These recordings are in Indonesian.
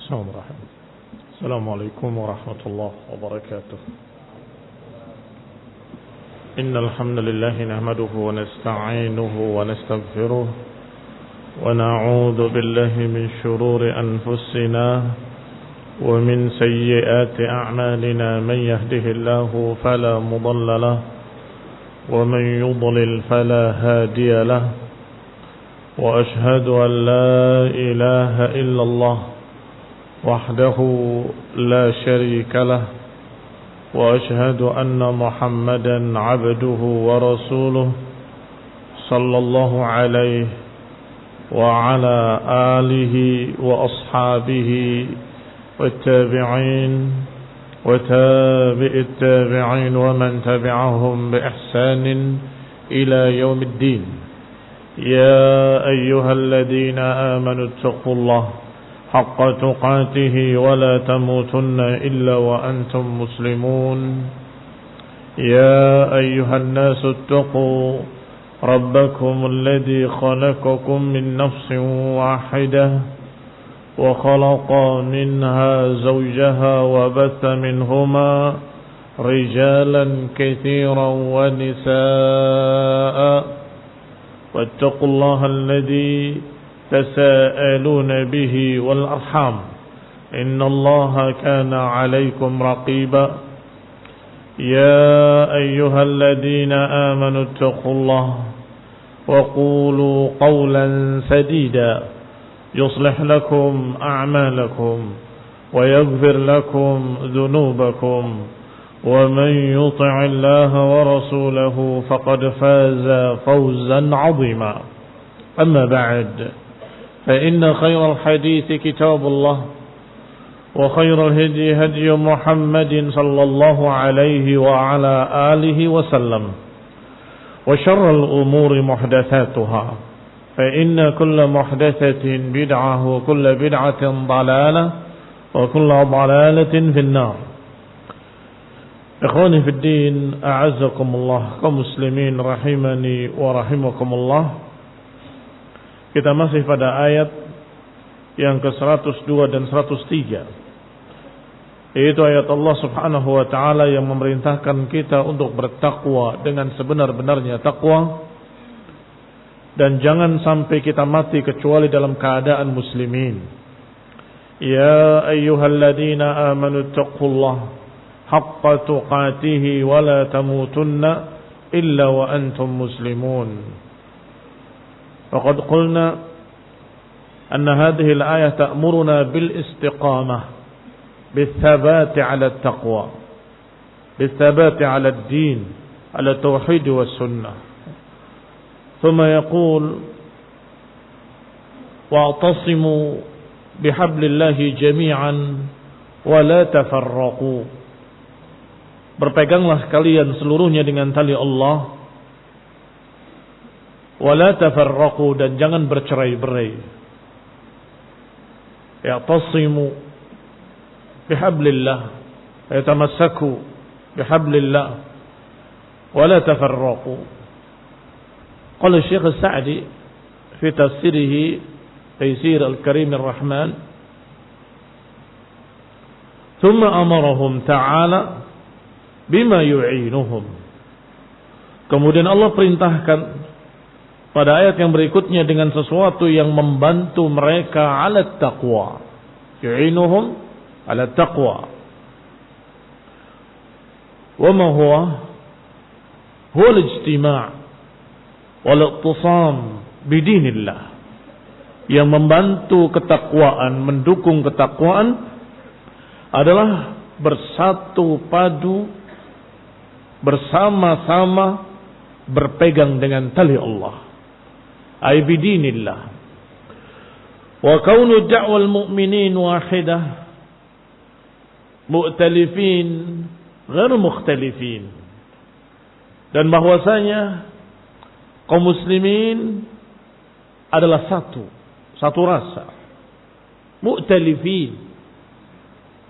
Bismillahirrahmanirrahim. Assalamualaikum warahmatullahi wabarakatuh. Innal hamdalillah nahmaduhu wa nasta'inuhu wa nastaghfiruh wa na'udzu billahi min shururi anfusina wa min sayyiati a'malina man yahdihillahu fala mudilla lahu wa man yudlil fala hadiya lahu wa ashhadu an la ilaha illallah وحده لا شريك له وأشهد أن محمدا عبده ورسوله صلى الله عليه وعلى آله وأصحابه والتابعين وتابع التابعين ومن تبعهم بإحسان إلى يوم الدين يا أيها الذين آمنوا اتقوا الله حق تقاته ولا تموتن إلا وأنتم مسلمون يا أيها الناس اتقوا ربكم الذي خلقكم من نفس واحدة وخلق منها زوجها وبث منهما رجالا كثيرا ونساء واتقوا الله الذي تساءلون به والأرحام إن الله كان عليكم رقيبا يا أيها الذين آمنوا اتقوا الله وقولوا قولا سديدا يصلح لكم أعمالكم ويغفر لكم ذنوبكم ومن يطع الله ورسوله فقد فاز فوزا عظيما أما بعد فإن خير الحديث كتاب الله وخير الهدي هدي محمد صلى الله عليه وعلى آله وسلم وشر الأمور محدثاتها فإن كل محدثة بدعة وكل بدعة ضلالة وكل ضلالة في النار. إخواني في الدين أعزكم الله كمسلمين رحمني ورحمكم الله. Kita masih pada ayat yang ke-102 dan 103, yaitu ayat Allah subhanahu wa ta'ala yang memerintahkan kita untuk bertakwa dengan sebenar-benarnya takwa, dan jangan sampai kita mati kecuali dalam keadaan muslimin. Ya ayyuhalladzina amanu taqullaha haqqa tuqatihi wa la tamutunna illa wa antum muslimun. وقد قلنا أن هذه الآية تأمرنا بالاستقامة بالثبات على التقوى بالثبات على الدين على التوحيد والسنة. ثم يقول واعتصموا بحبل الله جميعا ولا تفرقوا. Berpeganglah kalian seluruhnya dengan tali Allah, wala tafarraqu, dan jangan bercerai-berai. Ya'tasimu bihablillah, yatamassaku bihablillah, wala tafarraqu. Qala Syekh As-Sa'di fi tafsirihi Taysir Al-Karim Ar-Rahman, thumma amarahum ta'ala bima yu'inuhum. Kemudian Allah perintahkan pada ayat yang berikutnya dengan sesuatu yang membantu mereka ala taqwa. Yu'inuhum ala taqwa. Wa ma huwa? Huwa al-ijtima' wal-ittisam bidinillah. Yang membantu ketakwaan, mendukung ketakwaan adalah bersatu padu, bersama-sama berpegang dengan tali Allah. Ay bidinillah. Wa kaunu da'wal mu'minin wahidah mu'talifin ghair mukhtalifin. Dan bahwasanya kaum muslimin adalah satu rasa. Mu'talifin,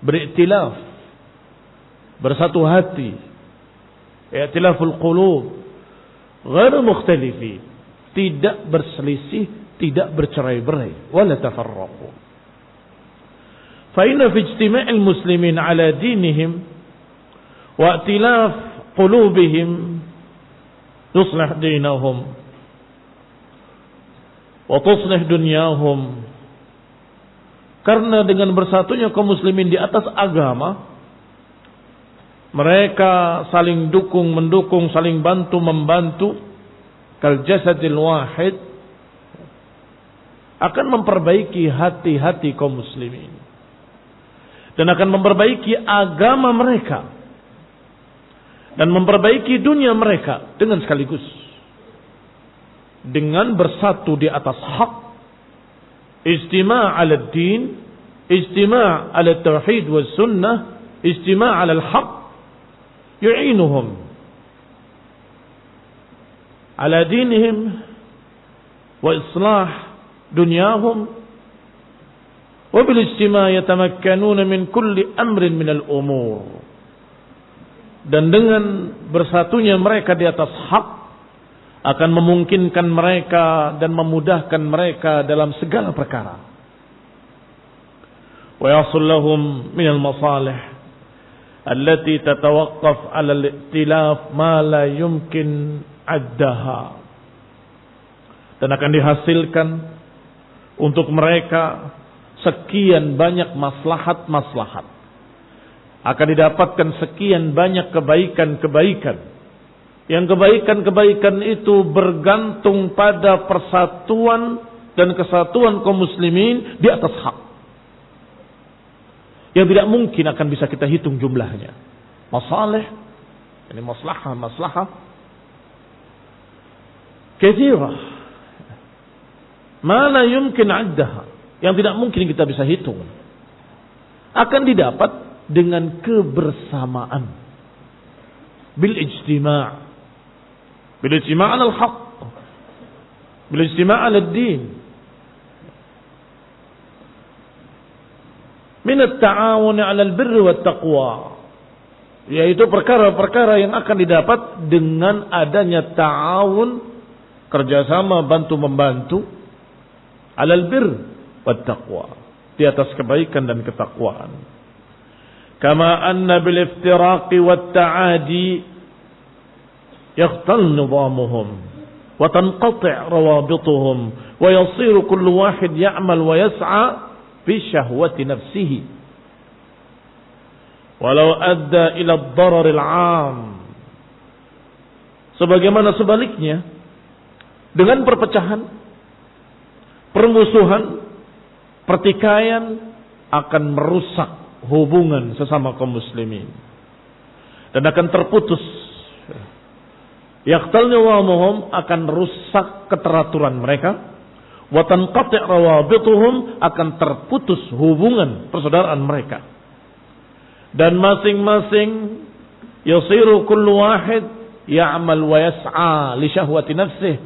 beriktilaf, bersatu hati. I'tilaful qulub ghair mukhtalifin, tidak berselisih, tidak bercerai-berai, wala tafarraqu. Fa inna fi ijtima'il muslimin ala dinihim wa i'tilaf qulubihim yuslih dinahum wa tuslih dunyahum. Karena dengan bersatunya kaum muslimin di atas agama, mereka saling dukung mendukung, saling bantu membantu, kal jasadil wahid, akan memperbaiki hati-hati kaum muslimin dan akan memperbaiki agama mereka dan memperbaiki dunia mereka dengan sekaligus, dengan bersatu di atas hak, ijtima' 'ala ad-din, ijtima' 'ala at-tauhid was sunnah, ijtima' 'ala al-haq, yu'inuhum 'ala dinihim wa islah dunyahum. Wa bil ijtima' yatamakkanuna min kulli amrin min al-umur. Dan dengan bersatunya mereka di atas hak akan memungkinkan mereka dan memudahkan mereka dalam segala perkara. Wa yasul lahum min al-masalih allati tatawaqqaf 'ala al-i'tilaf ma la yumkin 'addaha. Dan akan dihasilkan untuk mereka sekian banyak maslahat-maslahat. Akan didapatkan sekian banyak kebaikan-kebaikan. Yang kebaikan-kebaikan itu bergantung pada persatuan dan kesatuan kaum muslimin di atas hak. Yang tidak mungkin akan bisa kita hitung jumlahnya. Masalih, ini maslahah katsirah. Ma la yumkin 'addaha. Yang tidak mungkin kita bisa hitung. Akan didapat dengan kebersamaan. Bil ijtima'. Bil ijtima' 'ala al-haq. Bil ijtima' 'ala ad-din. Min at-ta'awun 'ala al-birri wat-taqwa. Yaitu perkara-perkara yang akan didapat dengan adanya ta'awun, kerjasama bantu-membantu, 'ala al-birri wat-taqwa, di atas kebaikan dan ketakwaan. Kama anna bil iftiraqi wat-ta'adi yakhtal nizamuhum wa tanqati' rawabituhum wa yasiru kullu wahid ya'mal wa yas'a fi syahwati nafsihi walau adda ila ad-darar al-'am. Sebagaimana sebaliknya, dengan perpecahan, permusuhan, pertikaian akan merusak hubungan sesama kaum muslimin dan akan terputus. Yaqtal nizamuhum, akan rusak keteraturan mereka. Wa tanqati' rawabituhum, akan terputus hubungan persaudaraan mereka. Dan masing-masing yasiru kullu wahid ya'mal wa yas'a li syahwati nafsihi.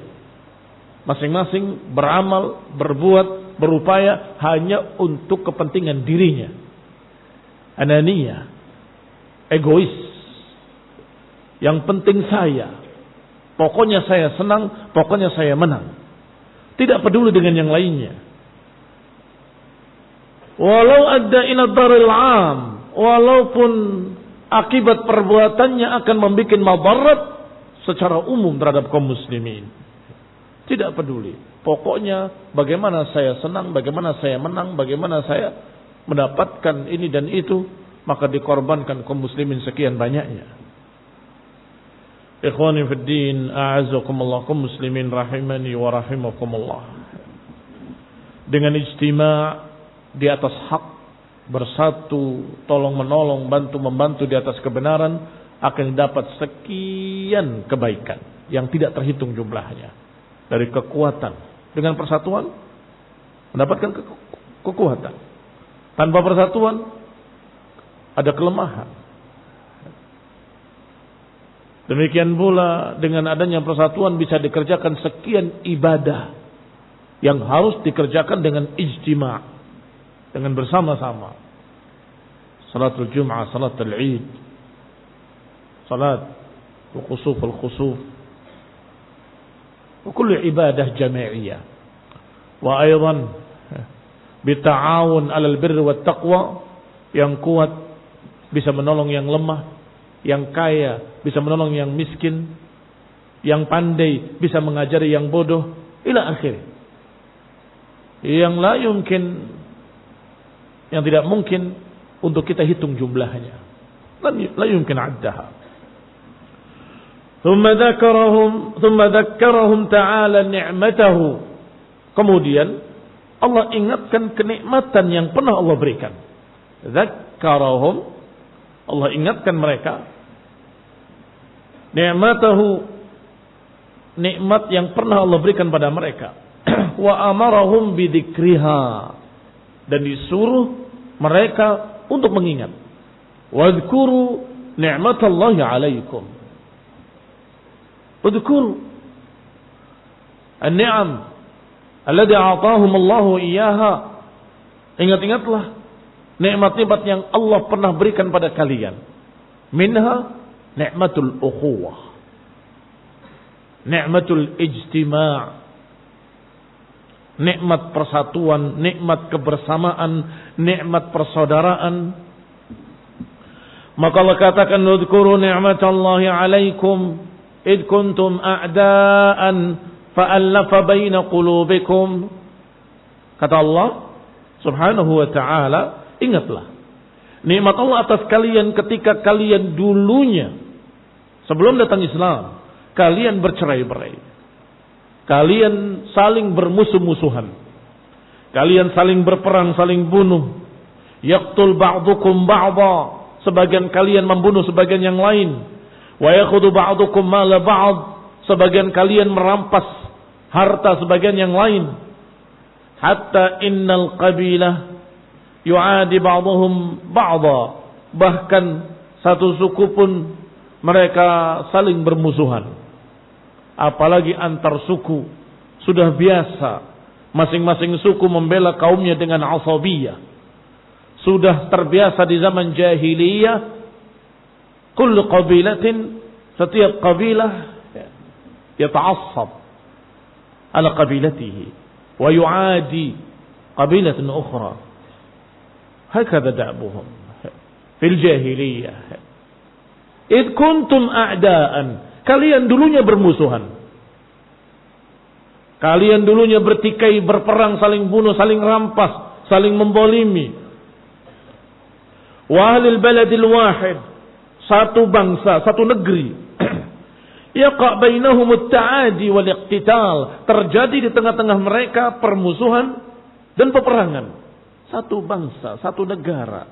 Masing-masing beramal, berbuat, berupaya hanya untuk kepentingan dirinya. Ananiyah, egois. Yang penting saya. Pokoknya saya senang, pokoknya saya menang. Tidak peduli dengan yang lainnya. Walau adda ila daril 'am, walaupun akibat perbuatannya akan membuat madarat secara umum terhadap kaum muslimin. Tidak peduli. Pokoknya bagaimana saya senang, bagaimana saya menang, bagaimana saya mendapatkan ini dan itu, maka dikorbankan kaum muslimin sekian banyaknya. Ikhwani fid din, a'azzakumullah, kaum muslimin rahimani wa rahimakumullah. Dengan ijtima' di atas hak, bersatu, tolong menolong, bantu membantu di atas kebenaran, akan dapat sekian kebaikan yang tidak terhitung jumlahnya. Dari kekuatan, dengan persatuan mendapatkan kekuatan. Tanpa persatuan ada kelemahan. Demikian pula dengan adanya persatuan bisa dikerjakan sekian ibadah yang harus dikerjakan dengan ijtima', dengan bersama-sama. Salatul Jum'ah, salatul Eid, salat al-khusuf al-khusuf, wa kullu ibadah jami'iyah. Wa aydan bita'awun 'alal birri wat taqwa, yang kuat bisa menolong yang lemah, yang kaya bisa menolong yang miskin, yang pandai bisa mengajari yang bodoh, ila akhir. Yang tidak mungkin untuk kita hitung jumlahnya. La yumkin addaha. Thumma dzakkarahum ta'ala ni'matahu. Kemudian Allah ingatkan kenikmatan yang pernah Allah berikan. Dzakkarahum, Allah ingatkan mereka ni'matahu, nikmat yang pernah Allah berikan pada mereka. Wa amarahum bidzikriha, dan disuruh mereka untuk mengingat. Wadhkuru ni'matallahi 'alaikum. Wadhkuru an-ni'am allati a'tahum Allahu iyyaha. Ingat-ingatlah nikmat-nikmat yang Allah pernah berikan pada kalian. Minha ni'matul ukhuwah, ni'matul ijtima', nikmat persatuan, nikmat kebersamaan, nikmat persaudaraan. Maka Allah katakan, "Udhkuru ni'matallahi 'alaikum id kuntum a'daan fa'alafa baina qulubikum." Kata Allah Subhanahu wa ta'ala, ingatlah nikmat Allah atas kalian ketika kalian dulunya, sebelum datang Islam, kalian bercerai-berai, kalian saling bermusuh-musuhan, kalian saling berperang, saling bunuh. Yaqtul ba'dukum ba'dha, sebagian kalian membunuh sebagian yang lain. Wa yakhudhu ba'dukum mala ba'd, sebagian kalian merampas harta sebagian yang lain. Hatta innal qabilah yu'adi ba'dhum ba'dha, bahkan satu suku pun mereka saling bermusuhan. Apalagi antar suku, sudah biasa masing-masing suku membela kaumnya dengan asabiyah. Sudah terbiasa di zaman jahiliyah, kullu qabilatin, setiap kabilah yata'assab ala qabilatihi wa yu'adi qabilatan ukhra. Hakadha da'buhum fil jahiliyah. Id kuntum a'daan, kalian dulunya bermusuhan. Kalian dulunya bertikai, berperang, saling bunuh, saling rampas, saling membolimi. Wa ahlil baladil wahid, satu bangsa, satu negeri. Yaqa bainahumut ta'adi wal iqtital, terjadi di tengah-tengah mereka permusuhan dan peperangan. Satu bangsa, satu negara,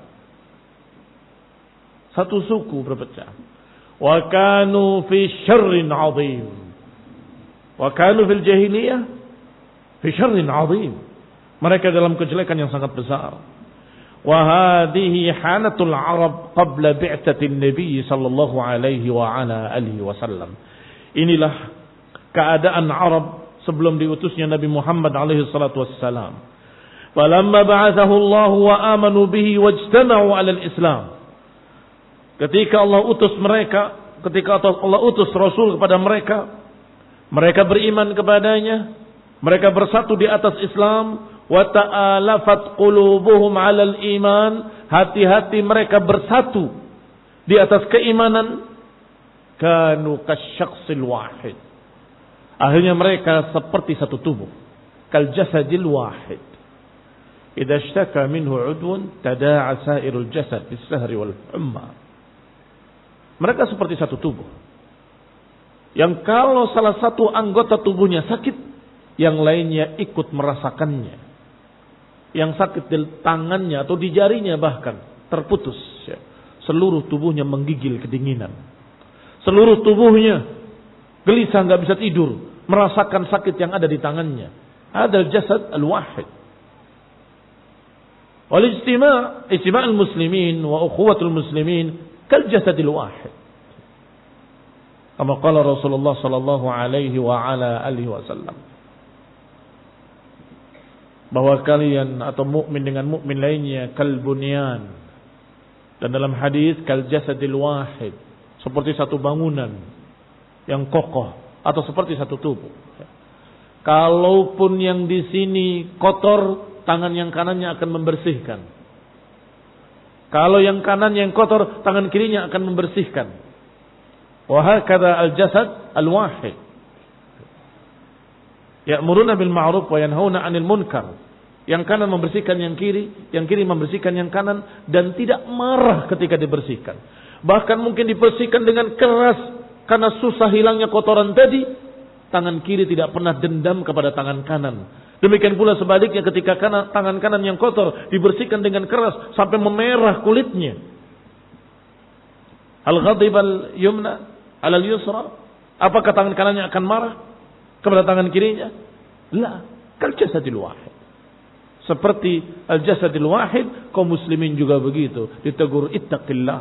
satu suku berpecah. Wa kanu fi syarrin 'adzim. Wa kanu fil jahiliyah fi syarrin 'adzim. Mereka dalam kejelekan yang sangat besar. Wa hadhihi halatul 'arab qabla bi'tsatin nabiy sallallahu alaihi wa ala alihi wasallam. Inilah keadaan Arab sebelum diutusnya Nabi Muhammad alaihi salatu wassalam. Falamma ba'athahu Allah wa amanu bihi wajtama'u 'ala al-Islam. Ketika Allah utus mereka, ketika Allah utus Rasul kepada mereka, mereka beriman kepadanya, mereka bersatu di atas Islam, wa ta'alafat qulubuhum 'alal iman, hati-hati mereka bersatu di atas keimanan, kanu kasyakhsil wahid. Akhirnya mereka seperti satu tubuh, kal jasadil wahid. Idza ishtaka minhu 'udwun tada'a sa'irul jasad bis-sahri wal humma. Mereka seperti satu tubuh, yang kalau salah satu anggota tubuhnya sakit, yang lainnya ikut merasakannya. Yang sakit di tangannya atau di jarinya bahkan terputus. Seluruh tubuhnya menggigil kedinginan. Seluruh tubuhnya gelisah, nggak bisa tidur, merasakan sakit yang ada di tangannya. Hadal jasad al-wahid. Wal ijtima' al-muslimin wa ukhuwatul muslimin kal jasadil wahid. Kama qala Rasulullah sallallahu alaihi wa ala alihi wasallam, bahwa kalian atau mukmin dengan mukmin lainnya kal bunyan, dan dalam hadis kal jasadil wahid, seperti satu bangunan yang kokoh atau seperti satu tubuh. Kalaupun yang di sini kotor, tangan yang kanannya akan membersihkan. Kalau yang kanan yang kotor, tangan kirinya akan membersihkan. Wa hakadha al-jasad al-wahid. Ya'muruna bil ma'ruf wa yanhauna 'anil munkar. Yang kanan membersihkan yang kiri membersihkan yang kanan dan tidak marah ketika dibersihkan. Bahkan mungkin dibersihkan dengan keras karena susah hilangnya kotoran tadi. Tangan kiri tidak pernah dendam kepada tangan kanan. Demikian pula sebaliknya ketika tangan kanan yang kotor dibersihkan dengan keras sampai memerah kulitnya. Al-ghadibal yumna alal yusra. Apakah tangan kanannya akan marah kepada tangan kirinya? La, kal jasadil wahid. Seperti al-jasadil wahid, kaum muslimin juga begitu. Ditegur ittaqillah.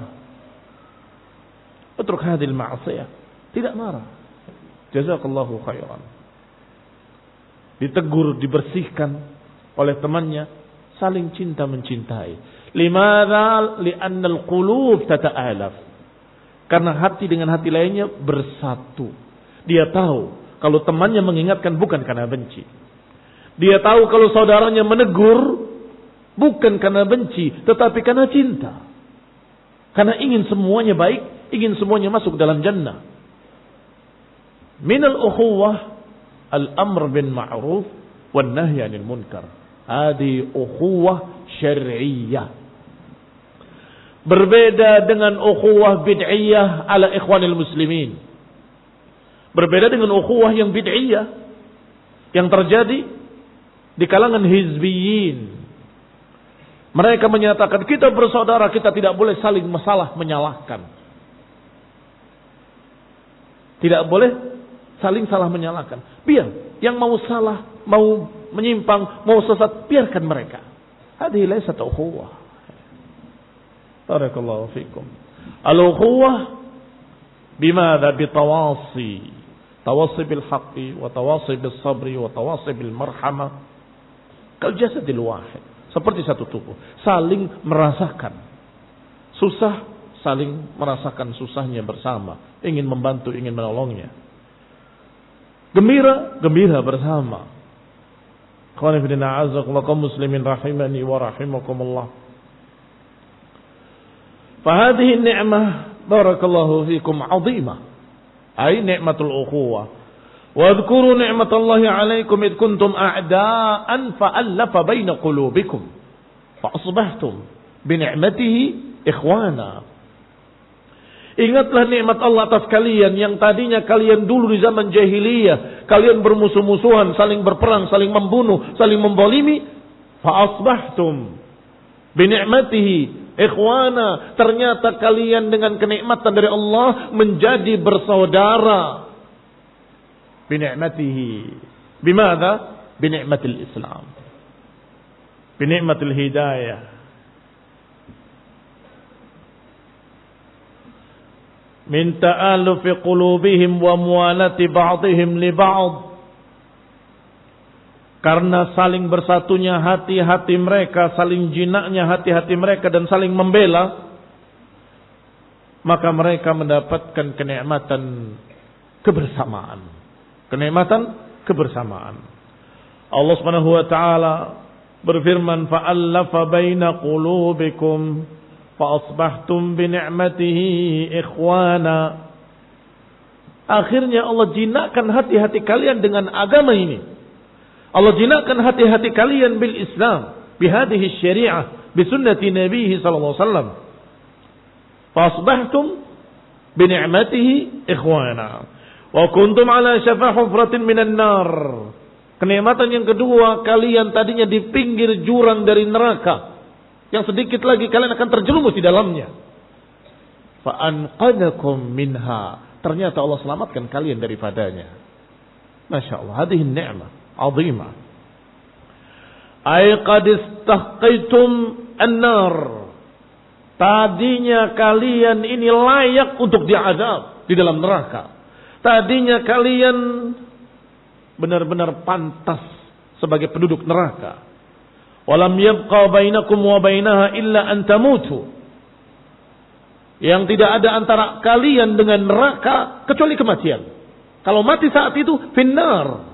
Utruk hadhil ma'asiyah. Tidak marah. Jazakallahu khairan. Ditegur, dibersihkan oleh temannya, saling cinta mencintai. Limadha? Li'anna al-qulub tata'alaf. Karena hati dengan hati lainnya bersatu. Dia tahu kalau temannya mengingatkan bukan karena benci. Dia tahu kalau saudaranya menegur bukan karena benci, tetapi karena cinta. Karena ingin semuanya baik, ingin semuanya masuk dalam jannah. Minal ukhuwah al-amr bin ma'ruf wan nahy 'anil munkar. Hadi ukhuwah syar'iyyah. Berbeda dengan ukhuwah bid'iyah ala ikhwanil muslimin. Berbeda dengan ukhuwah yang bid'iyah yang terjadi di kalangan hizbiyin. Mereka menyatakan kita bersaudara, kita tidak boleh saling masalah menyalahkan. Tidak boleh saling salah menyalahkan. Biar yang mau salah, mau menyimpang, mau sesat, biarkan mereka. Hadhihi laysat ukhuwah. Barakallahu fikum. Al-ukhuwah bimadha? Bitawasi. Tawasi bil haqqi wa tawasi bis sabri wa tawasi bil marhamah. Kal jasadil wahid, seperti satu tubuh, saling merasakan susah, saling merasakan susahnya bersama, ingin membantu, ingin menolongnya. Gembira, gembira bersama. Qul inna a'udzubillahi kaum muslimin rahimani wa rahimakumullah. Fa hadhihi ni'mah barakallahu fikum 'azimah. Ai ni'matul ukhuwah. Wadhkuru ni'matallahi 'alaikum id kuntum a'da'an fa'alafa baina qulubikum fa asbahtum bi ni'matihi ikhwana. Ingatlah nikmat Allah atas kalian yang tadinya kalian dulu di zaman jahiliyah, kalian bermusuh-musuhan, saling berperang, saling membunuh, saling membolimi, fa asbahtum bi ni'matihi ikhwana. Ternyata kalian dengan kenikmatan dari Allah menjadi bersaudara. Binikmatihi. Bimada? Binikmatil Islam. Binikmatil hidayah. Min ta'alufi qulubihim wa muwalati ba'dihim li ba'd. Karena saling bersatunya hati-hati mereka, saling jinaknya hati-hati mereka dan saling membela, maka mereka mendapatkan kenikmatan kebersamaan. Kenikmatan kebersamaan. Allah Subhanahu wa taala berfirman, fa'alafa baina qulubikum fa asbahtum bi ni'matihi ikhwana. Akhirnya Allah jinakkan hati-hati kalian dengan agama ini. Allah jinakkan hati-hati kalian bil Islam, bi hadhihi syari'ah, bi sunnati Nabi sallallahu alaihi wasallam. Fa asbahtum bi ni'matihi ikhwana. Wa kuntum ala syafa hufratin minan nar. Kenikmatan yang kedua, kalian tadinya di pinggir jurang dari neraka. Yang sedikit lagi kalian akan terjerumus di dalamnya. Fa anqadakum minha. Ternyata Allah selamatkan kalian daripadanya. Masya Allah, hadhihi ni'mah 'azimah. Ay qad istahqaitum an-nar. Tadinya kalian ini layak untuk diazab di dalam neraka. Tadinya kalian benar-benar pantas sebagai penduduk neraka. Walam yabqa bainakum wa bainaha illa an tamutu. Yang tidak ada antara kalian dengan neraka kecuali kematian. Kalau mati saat itu finnar.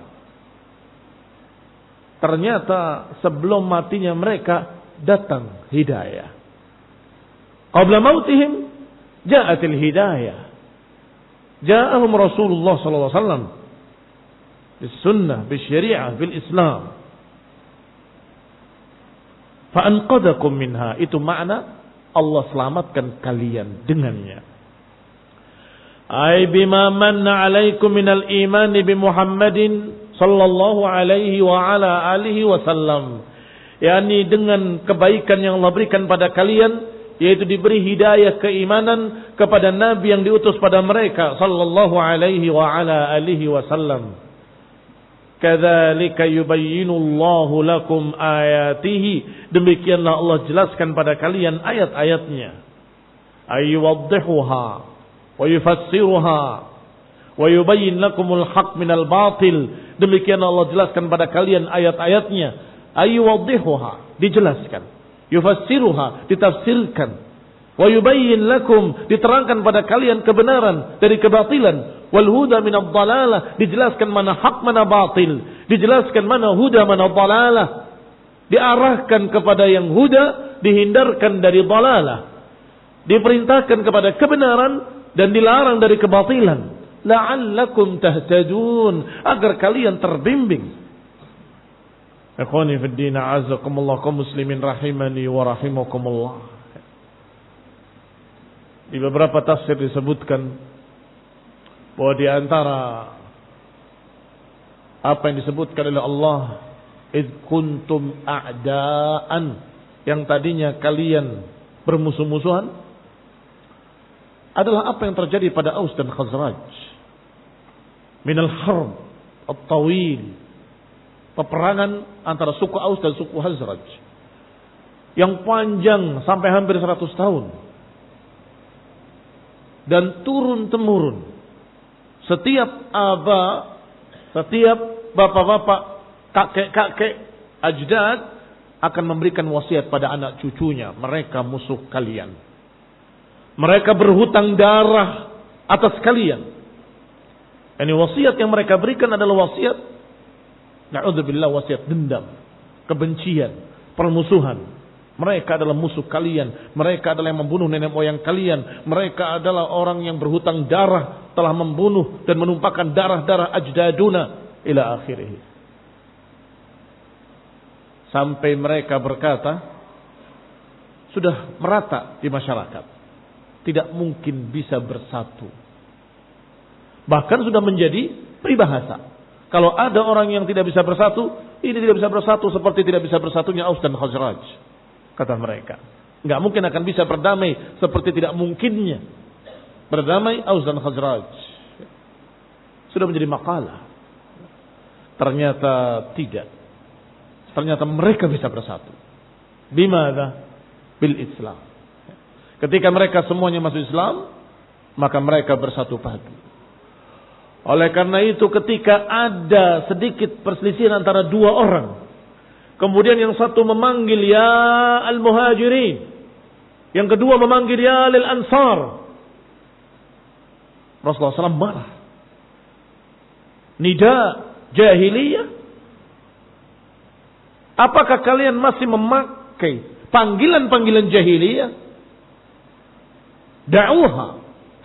ternyata sebelum matinya mereka datang hidayah. Qabla mautihim ja'atil hidayah. Ja'ahum Rasulullah sallallahu alaihi wasallam bis sunnah, bis syariah, bil Islam. Fa anqadakum minha, itu makna Allah selamatkan kalian dengannya. Ay bima manna alaikum minal iman bi Muhammadin sallallahu alaihi wa ala alihi wasallam. yakni dengan kebaikan yang Allah berikan pada kalian, yaitu diberi hidayah keimanan kepada Nabi yang diutus pada mereka sallallahu alaihi wa ala alihi wasallam. Kadzalika yubayyinullahu lakum ayatihi, demikianlah Allah jelaskan pada kalian ayat-ayatnya. Ayyuwaddihuha wa yufassiruha wa yubayyin lakumul haqq minal batil, demikianlah Allah jelaskan pada kalian ayat-ayatnya. Ayyuwaddihuha, dijelaskan. Yufassiruha, ditafsirkan. Wa yubayyin lakum, diterangkan pada kalian kebenaran dari kebatilan. Wal huda minad dhalalah, dijelaskan mana hak mana batil, dijelaskan mana huda mana dhalalah, diarahkan kepada yang huda, dihindarkan dari dhalalah, diperintahkan kepada kebenaran dan dilarang dari kebatilan. La'allakum tahtadun, agar kalian terbimbing. Ikhwani fid din, a'azzakumullah, kaum muslimin rahimani wa rahimakumullah. Di beberapa tafsir disebutkan bahwa di antara apa yang disebutkan oleh Allah, id kuntum a'daan, yang tadinya kalian bermusuh-musuhan, adalah apa yang terjadi pada Aus dan Khazraj. Minal harb at-tawil, peperangan antara suku Aus dan suku Khazraj yang panjang sampai hampir 100 tahun dan turun-temurun. Setiap bapak-bapak, kakek-kakek, ajdad akan memberikan wasiat pada anak cucunya, mereka musuh kalian, mereka berhutang darah atas kalian. Ini wasiat yang mereka berikan adalah wasiat, na'udzubillah, wasiat dendam, kebencian, permusuhan. Mereka adalah musuh kalian. Mereka adalah yang membunuh nenek moyang kalian. Mereka adalah orang yang berhutang darah, telah membunuh dan menumpahkan darah-darah ajdaduna ila akhirih. Sampai mereka berkata, sudah merata di masyarakat, tidak mungkin bisa bersatu. Bahkan sudah menjadi peribahasa. Kalau ada orang yang tidak bisa bersatu, ini tidak bisa bersatu seperti tidak bisa bersatunya Aus dan Khazraj. Kata mereka, nggak mungkin akan bisa berdamai seperti tidak mungkinnya berdamai Aus dan Khazraj. Sudah menjadi makalah. Ternyata tidak. Ternyata mereka bisa bersatu. Bimana? Bil Islam. Ketika mereka semuanya masuk Islam, maka mereka bersatu padu. Oleh karena itu, ketika ada sedikit perselisihan antara dua orang, kemudian yang satu memanggil ya al-muhajirin, yang kedua memanggil ya lil ansar, Rasulullah SAW marah. Nida jahiliyah. Apakah kalian masih memakai panggilan-panggilan jahiliyah? Da'uha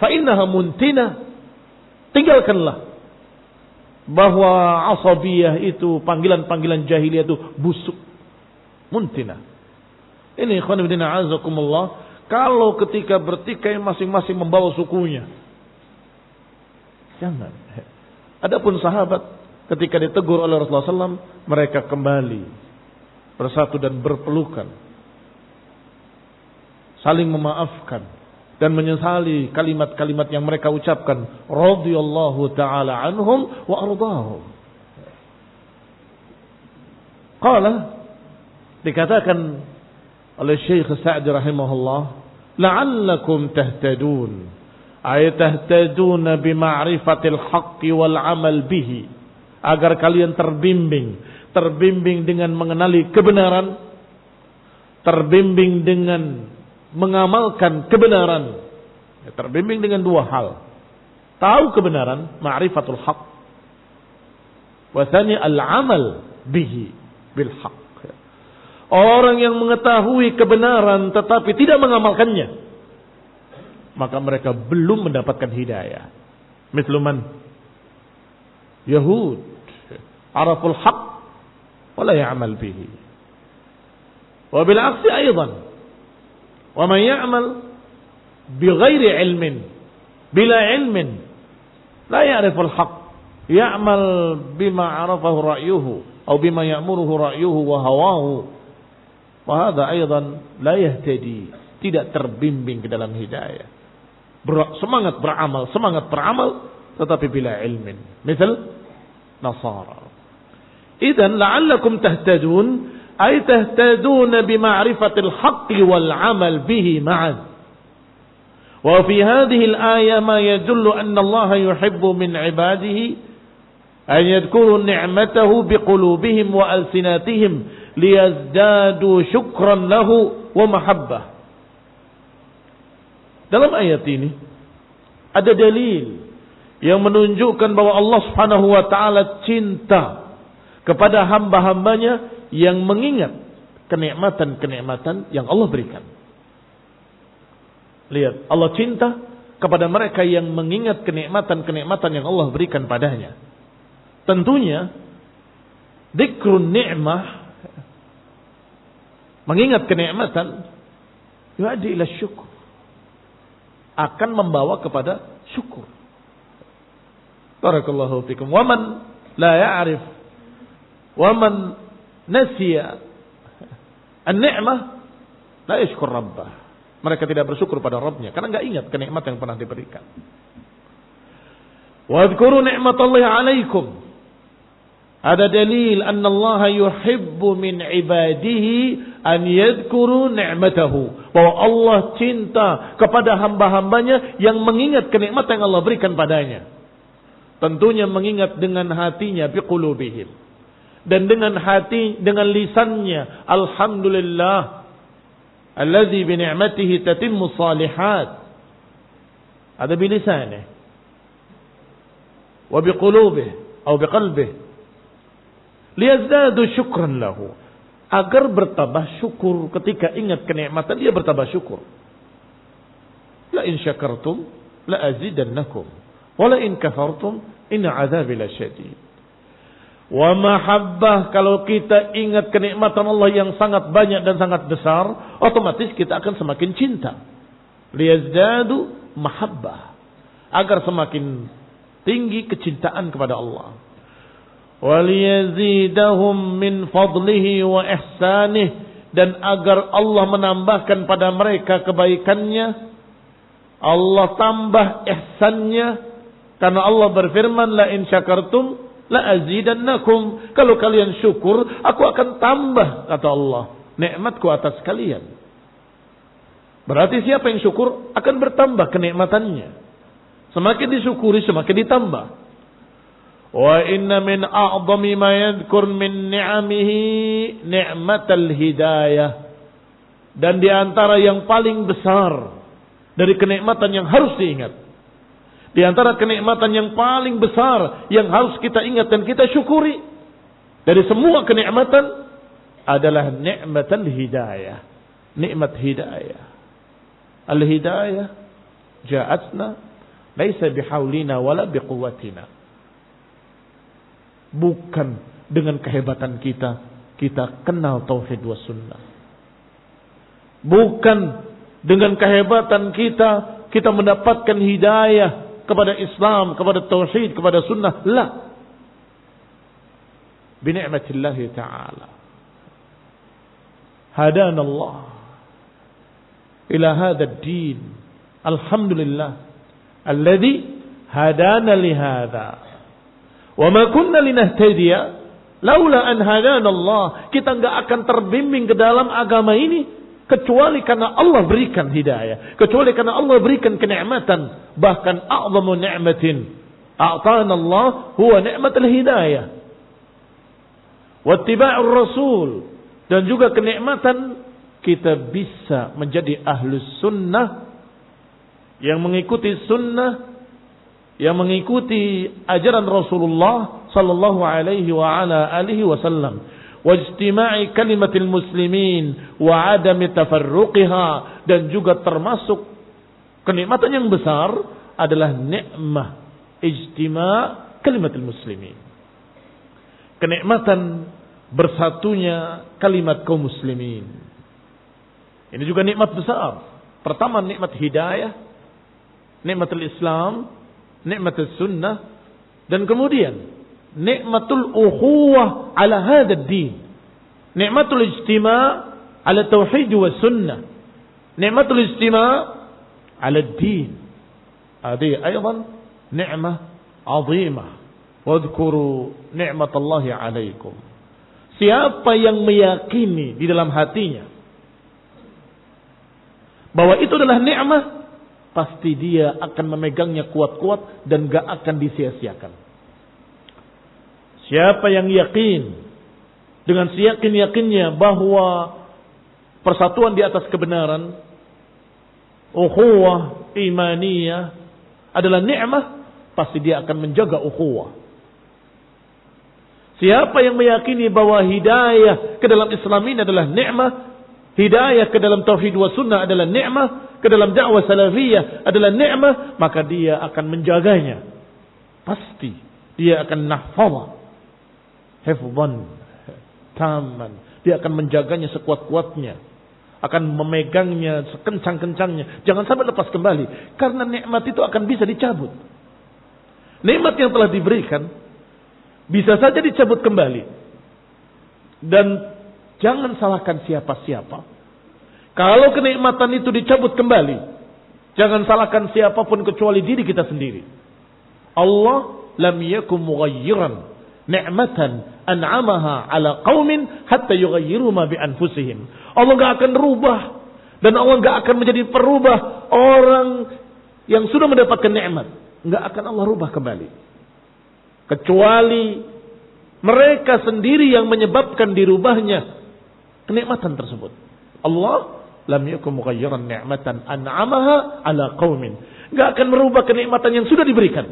fa innaha muntina. Tinggalkanlah. Bahwa asabiyah itu, panggilan-panggilan jahiliyah itu busuk, muntina. Ini ikhwan fillah a'azakumullah, kalau ketika bertikai masing-masing membawa sukunya, jangan. Adapun sahabat ketika ditegur oleh Rasulullah SAW, mereka kembali bersatu dan berpelukan, saling memaafkan dan menyesali kalimat-kalimat yang mereka ucapkan. Radhiyallahu ta'ala anhum wa ardahum. Qala, dikatakan oleh Syekh Sa'di rahimahullah, la'allakum tahtadun, ay tahtaduna bima'rifatil haqqi wal amal bihi, agar kalian terbimbing dengan mengenali kebenaran, terbimbing dengan mengamalkan kebenaran. Terbimbing dengan dua hal: tahu kebenaran, ma'rifatul haq, wa tsani al-amal bihi, bil haqq. Orang yang mengetahui kebenaran tetapi tidak mengamalkannya, maka mereka belum mendapatkan hidayah. Mithlu man? Yahud. Araful haqq wa la ya'mal bihi. Wa bil aksi aidan. Wa man ya'mal bighairi ilmin, bila ilmin, la ya'riful haqq, ya'mal bima 'arafahu ra'yuhu atau bima ya'muruhu ra'yuhu wa hawahu. Wahada aydan la yahtadi, tidak terbimbing ke dalam hidayah. Semangat beramal, tetapi bila ilmin. Misal Nasara. Idzan la'allakum tahtadun, ay tahtaduna bima'rifatil haqqi wal 'amal bihi ma'an. Wa fi hadhihi al-ayah ma yadullu anna Allah yuhibbu min 'ibadihi an yadhkuru ni'matahu biqulubihim wa alsinatihim liyazdadu syukran lahu wa mahabbah. Dalam ayat ini ada dalil yang menunjukkan bahwa Allah Subhanahu wa taala cinta kepada hamba-hambanya yang mengingat kenikmatan-kenikmatan yang Allah berikan. Lihat, Allah cinta kepada mereka yang mengingat kenikmatan-kenikmatan yang Allah berikan padanya. Tentunya dzikrun ni'mah, mengingat kenikmatan, yu'addi ila syukur, akan membawa kepada syukur. Barakallahu fikum. Wa man la ya'rif wa man nasiya an-ni'mah la yashkur rabbah. Mereka tidak bersyukur pada Rabbnya karena enggak ingat kenikmatan yang pernah diberikan. Wa dzkuru ni'matallahi 'alaikum. Ada dalil anna Allah yuhibbu min ibadihi an yadhkuru ni'matahu. Bahwa Allah cinta kepada hamba-hambanya yang mengingat kenikmatan yang Allah berikan padanya. Tentunya mengingat dengan hatinya, biqulubihim. Dan dengan hati, dengan lisannya, alhamdulillah alladzi bi ni'matihi tatimmu shalihat. Ada bilisannya. Wa biqulubihi atau biqalbihi. Liyazdadu syukran lahu, agar bertambah syukur. Ketika ingat kenikmatan dia bertambah syukur. La in syakartum la azidannakum wa la in kafartum inna adzabi lasyadid. Wa mahabbah, kalau kita ingat kenikmatan Allah yang sangat banyak dan sangat besar, otomatis kita akan semakin cinta. Liyazdadu mahabbah, agar semakin tinggi kecintaan kepada Allah. وَلِيَزِيدَهُمْ مِنْ فَضْلِهِ وَإِحْسَانِهِ, dan agar Allah menambahkan pada mereka kebaikannya, Allah tambah ihsannya, karena Allah berfirman la in syakartum la azidannakum, kalau kalian syukur aku akan tambah, kata Allah, nikmatku atas kalian. Berarti siapa yang syukur akan bertambah kenikmatannya, semakin disyukuri semakin ditambah. Wa inna min a'zami ma yadhkur min ni'amihi ni'matal hidayah, dan di antara yang paling besar dari kenikmatan yang harus diingat, di antara kenikmatan yang paling besar yang harus kita ingat dan kita syukuri dari semua kenikmatan adalah ni'matal hidayah, nikmat hidayah. Al-hidayah ja'atna laisa bihaulina wala biquwwatina. Bukan dengan kehebatan kita kenal tauhid was sunnah. Bukan dengan kehebatan kita mendapatkan hidayah kepada Islam, kepada tauhid, kepada sunnah. La. Bini'matillah ta'ala. Hadana Allah ila hadha ad-din. Alhamdulillah alladhi hadana li hadha. Wa ma kunna linahtadiya laula an hadana Allah. Kita enggak akan terbimbing ke dalam agama ini kecuali karena Allah berikan hidayah, kecuali karena Allah berikan kenikmatan. Bahkan a'zamu ni'matin a'tana Allah huwa ni'matul hidayah wa ittiba'ur rasul, dan juga kenikmatan kita bisa menjadi ahlus sunnah, yang mengikuti sunnah, yang mengikuti ajaran Rasulullah sallallahu alaihi wa ala alihi wasallam. wa ijtima'i kalimatil muslimin wa 'adami tafarruqiha, dan juga termasuk kenikmatan yang besar adalah nikmah ijtima' kalimatil muslimin. Kenikmatan bersatunya kalimat kaum muslimin. Ini juga nikmat besar. Pertama nikmat hidayah, nikmatul Islam, nikmatul sunnah, dan kemudian nikmatul ukhuwah ala hadzal din. Nikmatul ijtima' ala tauhid wa sunnah. Nikmatul ijtima' ala din. Hadi aidan ni'mah 'azimah. Wadhkuru ni'matallahi 'alaikum. Siapa yang meyakini di dalam hatinya bahwa itu adalah nikmah, pasti dia akan memegangnya kuat-kuat dan gak akan disia-siakan. Siapa yang yakin dengan seyakin-yakinnya bahwa persatuan di atas kebenaran, ukhuwah imaniyah adalah nikmah, pasti dia akan menjaga ukhuwah. Siapa yang meyakini bahwa hidayah ke dalam Islam ini adalah nikmah, hidayah ke dalam tauhid wa sunnah adalah nikmah, ke dalam dakwah salafiyah adalah nikmah, maka dia akan menjaganya. Pasti dia akan nahfadha hifdhan taman. Dia akan menjaganya sekuat-kuatnya, akan memegangnya sekencang-kencangnya. Jangan sampai lepas kembali, karena nikmat itu akan bisa dicabut. Nikmat yang telah diberikan bisa saja dicabut kembali. Dan jangan salahkan siapa-siapa. Kalau kenikmatan itu dicabut kembali, jangan salahkan siapapun kecuali diri kita sendiri. Allah lam yakum mughayyiran ni'matan an'amaha ala qaumin hatta yughayyiru ma bi anfusihim. Allah enggak akan rubah, dan Allah enggak akan menjadi perubah orang yang sudah mendapatkan nikmat. Enggak akan Allah rubah kembali, kecuali mereka sendiri yang menyebabkan dirubahnya kenikmatan tersebut. Allah lam yakum mughayyiran ni'matan an'amaha ala qaumin. Enggak akan merubah kenikmatan yang sudah diberikan.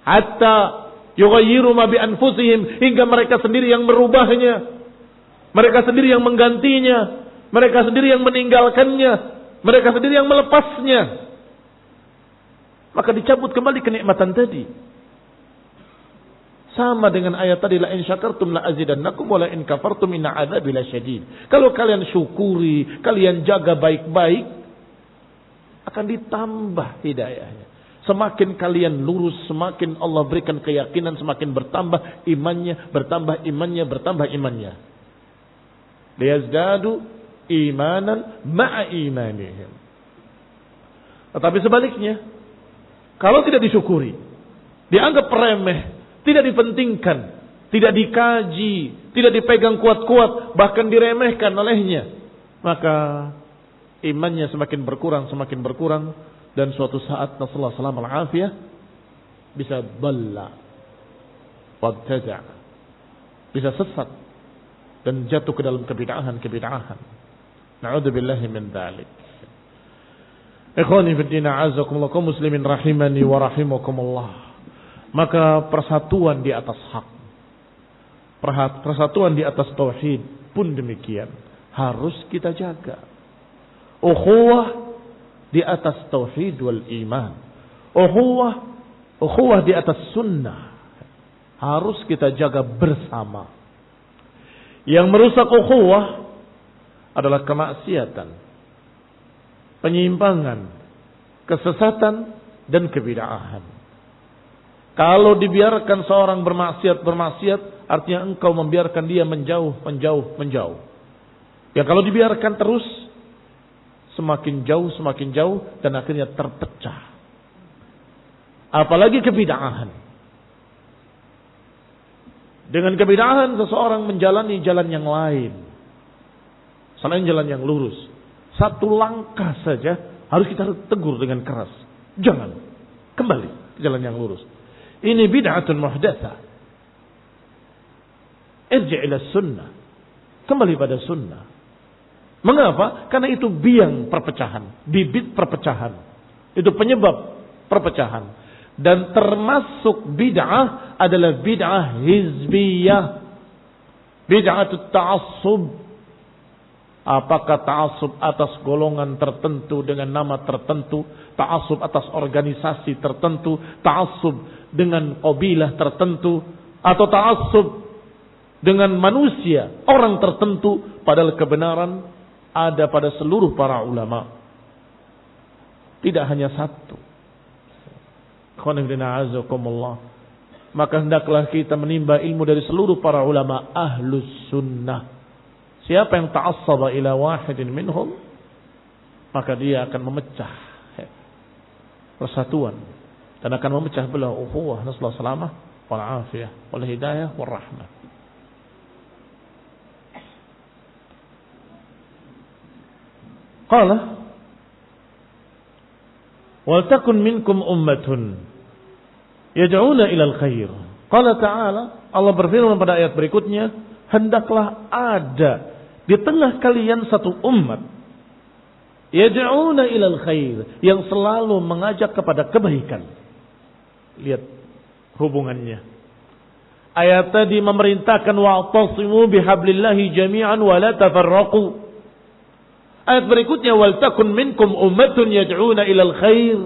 Hatta yughayyiru ma bi anfusihim, hingga mereka sendiri yang merubahnya. Mereka sendiri yang menggantinya, mereka sendiri yang meninggalkannya, mereka sendiri yang melepasnya. Maka dicabut kembali kenikmatan tadi. Sama dengan ayat tadi, la in syakartum la azidannakum wa la in kafartum inna adzabi lasyadid. Kalau kalian syukuri, kalian jaga baik-baik, akan ditambah hidayahnya. Semakin kalian lurus, semakin Allah berikan keyakinan, semakin bertambah imannya, bertambah imannya, bertambah imannya. Liyazdadu imanan ma'a imanihim. Tetapi sebaliknya, kalau tidak disyukuri, dianggap remeh, tidak dipentingkan, tidak dikaji, tidak dipegang kuat-kuat, bahkan diremehkan olehnya, maka imannya semakin berkurang, dan suatu saat Rasulullah SAW bisa dhalla wabtada', bisa sesat dan jatuh ke dalam kebid'ahan. Na'udzubillahi min dzalik. Ikhwani fid din, a'azzakumullah, kaum muslimin rahimani wa rahimakumullah. Maka persatuan di atas hak, persatuan di atas tauhid pun demikian harus kita jaga. Ukhuwah di atas tauhid wal iman, ukhuwah di atas sunnah harus kita jaga bersama. Yang merusak ukhuwah adalah kemaksiatan, penyimpangan, kesesatan, dan kebid'ahan. Kalau dibiarkan seorang bermaksiat, artinya engkau membiarkan dia menjauh. Ya, kalau dibiarkan terus, semakin jauh, dan akhirnya terpecah. Apalagi kebid'ahan. Dengan kebid'ahan seseorang menjalani jalan yang lain selain jalan yang lurus. Satu langkah saja harus kita tegur dengan keras. Jangan, kembali ke jalan yang lurus. Ini bid'atun muhdatsah. Irji' ila sunnah. Kembali pada sunnah. Mengapa? Karena itu biang perpecahan, bibit perpecahan. Itu penyebab perpecahan. Dan termasuk bid'ah adalah bid'ah hizbiyah. Bid'atut ta'assub. Apakah ta'assub atas golongan tertentu dengan nama tertentu, ta'assub atas organisasi tertentu, ta'assub dengan qabilah tertentu, atau ta'assub dengan manusia, orang tertentu, padahal kebenaran ada pada seluruh para ulama. Tidak hanya satu. Maka hendaklah kita menimba ilmu dari seluruh para ulama ahlus sunnah. Siapa yang ta'assaba ila wahidin minhum, maka dia akan memecah persatuan dan akan memecah belah ukhuwah. Nasallahu salamah wal afiyah wal hidayah wal rahmah. Qala wal takun minkum ummatun yad'una ila al-khair. Qala ta'ala, Allah berfirman pada ayat berikutnya, hendaklah ada di tengah kalian satu umat yad'una ila al-khair, yang selalu mengajak kepada kebaikan. Lihat hubungannya. Ayat tadi memerintahkan wa'tasimu bihablillahi jami'an wa la tafarraqu. Ayat berikutnya wal takun minkum ummatun yad'una ila al-khair.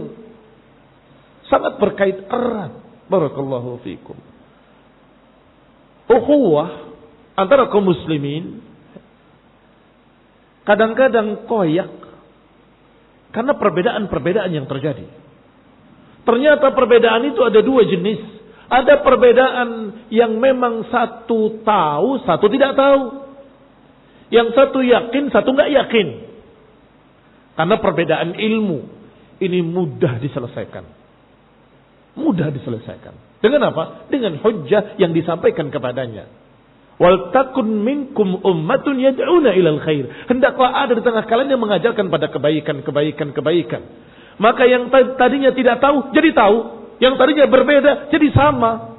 Sangat berkait erat. Barakallahu fikum. Ukhuwah antara kaum muslimin kadang-kadang koyak karena perbedaan-perbedaan yang terjadi. Ternyata perbedaan itu ada dua jenis. Ada perbedaan yang memang satu tahu, satu tidak tahu. Yang satu yakin, satu enggak yakin. Karena perbedaan ilmu ini mudah diselesaikan. Mudah diselesaikan. Dengan apa? Dengan hujjah yang disampaikan kepadanya. Wal takun minkum ummatun yad'una ilal khair. Hendaklah ada di tengah kalian yang mengajarkan pada kebaikan. Maka yang tadinya tidak tahu jadi tahu, yang tadinya berbeda jadi sama.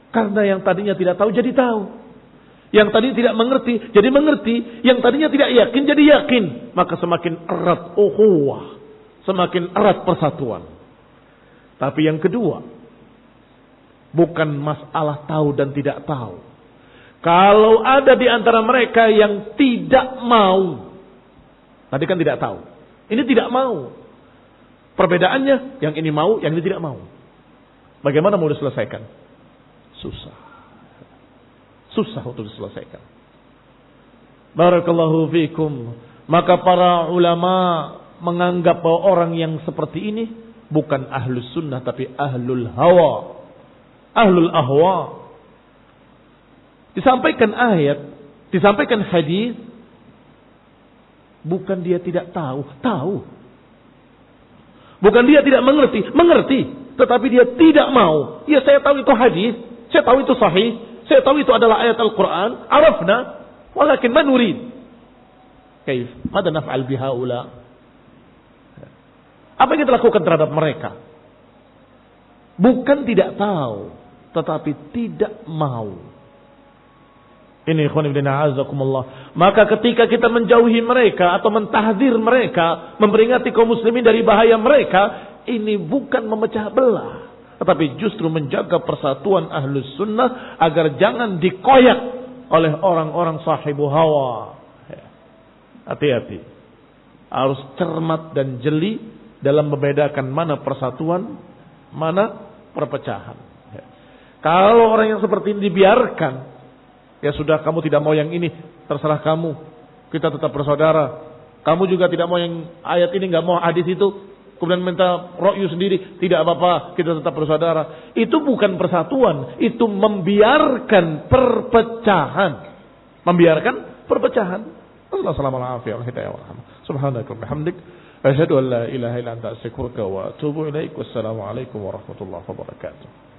Karena yang tadinya tidak tahu jadi tahu. Yang tadinya tidak mengerti jadi mengerti, yang tadinya tidak yakin jadi yakin. Maka semakin erat ukhuwah, semakin erat persatuan. Tapi yang kedua, bukan masalah tahu dan tidak tahu. Kalau ada di antara mereka yang tidak mau. Tadi kan tidak tahu. Ini tidak mau. Perbedaannya, yang ini mau, yang ini tidak mau. Bagaimana mau diselesaikan? Susah. Susah untuk diselesaikan. Barakallahu fikum. Maka para ulama menganggap bahwa orang yang seperti ini bukan ahlus sunnah, tapi ahlul hawa. Ahlul ahwa. Disampaikan ayat, disampaikan hadis, bukan dia tidak tahu, tahu. Bukan dia tidak mengerti, mengerti, tetapi dia tidak mau. Ya, saya tahu itu hadis, saya tahu itu sahih, saya tahu itu adalah ayat Al-Quran, arafna, walakin man nurid. Kaif? Mada naf'al bihaula? Apa yang kita lakukan terhadap mereka? Bukan tidak tahu, tetapi tidak mau. Ini ikhwan ibn a'azakumullah. Maka ketika kita menjauhi mereka atau mentahdzir mereka, memperingati kaum muslimin dari bahaya mereka, ini bukan memecah belah, tetapi justru menjaga persatuan ahlus sunnah agar jangan dikoyak oleh orang-orang sahibu hawa. Hati-hati. Harus cermat dan jeli dalam membedakan mana persatuan, mana perpecahan. Kalau orang yang seperti ini dibiarkan, ya sudah, kamu tidak mau yang ini, terserah kamu. Kita tetap bersaudara. Kamu juga tidak mau yang ayat ini, nggak mau hadis itu, kemudian minta ra'yu sendiri, tidak apa-apa, kita tetap bersaudara. Itu bukan persatuan, itu membiarkan perpecahan. Membiarkan perpecahan. Assalamualaikum warahmatullahi wabarakatuh. Subhanakallahumma wa bihamdik, asyhadu an la ilaha illa anta, astaghfiruka wa atubu ilaik. Wassalamualaikum warahmatullahi wabarakatuh.